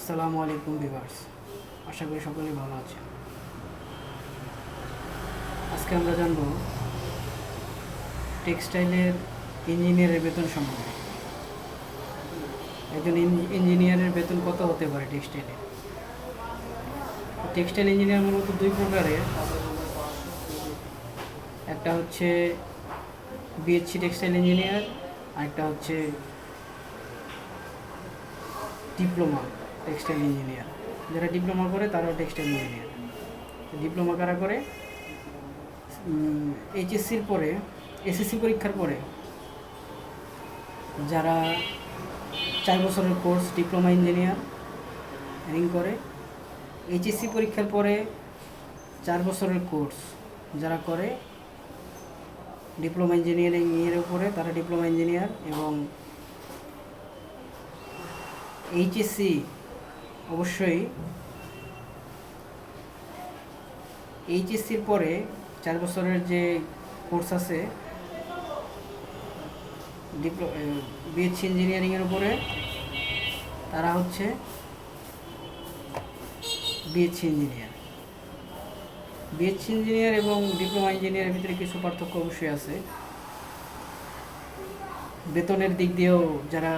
আসসালামু আলাইকুম ভিউয়ার্স, আশা করি সকলেই ভালো আছেন। আজকে আমরা জানব টেক্সটাইলের ইঞ্জিনিয়ারের বেতন সম্বন্ধে। একজন ইঞ্জিনিয়ারের বেতন কত হতে পারে টেক্সটাইলে? টেক্সটাইল ইঞ্জিনিয়ার মূলত দুই প্রকারের। একটা হচ্ছে বিএসসি টেক্সটাইল ইঞ্জিনিয়ার, আর একটা হচ্ছে ডিপ্লোমা টেক্সটাইল ইঞ্জিনিয়ার। যারা ডিপ্লোমা করে তারাও টেক্সটাইল ইঞ্জিনিয়ার। ডিপ্লোমা কারা করে? এইচএসসির পরে, এসএসসি পরীক্ষার পরে যারা 4 বছরের কোর্স ডিপ্লোমা ইঞ্জিনিয়ারিং করে, এইচএসসি পরীক্ষার পরে 4 বছরের কোর্স যারা করে ডিপ্লোমা ইঞ্জিনিয়ারিং এর উপরে, তারা ডিপ্লোমা ইঞ্জিনিয়ার। এবং এইচএসসি অবশ্যই এইচএসসির পরে 4 বছরের যে কোর্স আছে বিএসসি ইঞ্জিনিয়ারিংয়ের উপরে, তারা হচ্ছে বিএসসি ইঞ্জিনিয়ার। বিএসসি ইঞ্জিনিয়ার এবং ডিপ্লোমা ইঞ্জিনিয়ারের ভিতরে কিছু পার্থক্য অবশ্যই আছে। বেতনের দিক দিয়েও যারা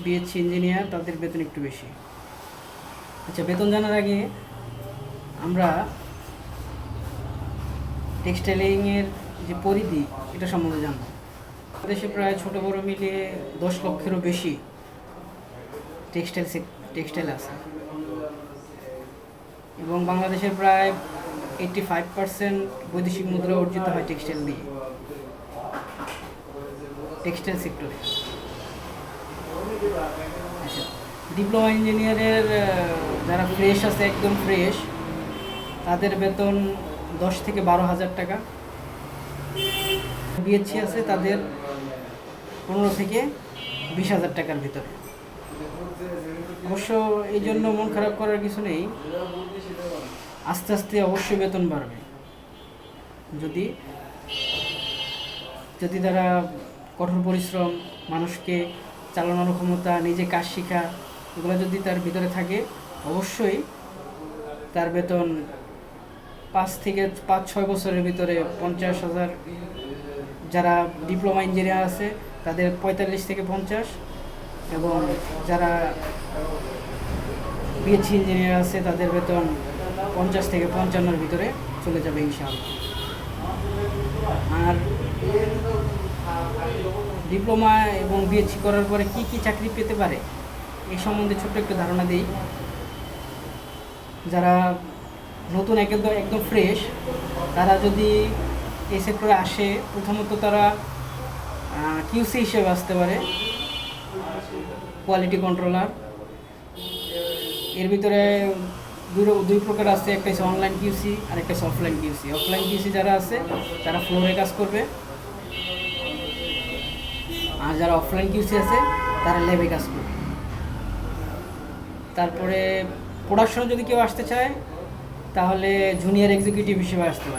বিএসসি ইঞ্জিনিয়ার তাদের বেতন একটু বেশি। আচ্ছা, বেতন জানার আগে আমরা টেক্সটাইলিংয়ের যে পরিধি, এটা সম্বন্ধে জানব। দেশে প্রায় ছোটো বড়ো মিলিয়ে 10 লক্ষেরও বেশি টেক্সটাইল আছে, এবং বাংলাদেশের প্রায় 85% বৈদেশিক মুদ্রা অর্জিত হয় টেক্সটাইল দিয়ে, টেক্সটাইল সেক্টরে। আচ্ছা, ডিপ্লোমা ইঞ্জিনিয়ারের যারা ফ্রেশ আছে, একদম ফ্রেশ, তাদের বেতন 10 থেকে 12,000 টাকা। বিএসসি আছে তাদের 15 থেকে 20,000 টাকার ভিতরে। অবশ্য এই জন্য মন খারাপ করার কিছু নেই, আস্তে আস্তে অবশ্যই বেতন বাড়বে যদি তারা কঠোর পরিশ্রম, মানুষকে চালানোর ক্ষমতা, নিজে কাজ শেখা, এগুলো যদি তার ভিতরে থাকে, অবশ্যই তার বেতন 5-6 বছরের ভিতরে 50,000। যারা ডিপ্লোমা ইঞ্জিনিয়ার আছে তাদের 45 থেকে 50, এবং যারা বিএসসি ইঞ্জিনিয়ার আছে তাদের বেতন 50 থেকে 55-এর ভিতরে চলে যাবে ইনশাআল্লাহ। আর ডিপ্লোমা এবং বিএসসি করার পরে কি কি চাকরি পেতে পারে এই সম্বন্ধে ছোট্ট একটু ধারণা দিই। যারা নতুন একদম ফ্রেশ, তারা যদি এই সেক্টরে আসে, প্রথমত তারা কিউসি হিসেবে আসতে পারে, কোয়ালিটি কন্ট্রোলার। এর ভিতরে দুই প্রকার আছে, একটা হচ্ছে অনলাইন কিউসি আর একটা হচ্ছে অফলাইন কিউসি। অফলাইন কিউসি যারা আছে তারা ফ্লোরে কাজ করবে, আর যারা অফলাইন কিউসি আছে তারা ল্যাবে কাজ করবে। তারপরে প্রোডাকশনে যদি কেউ আসতে চায় তাহলে জুনিয়র এক্সিকিউটিভ হিসেবে আসতে পারে।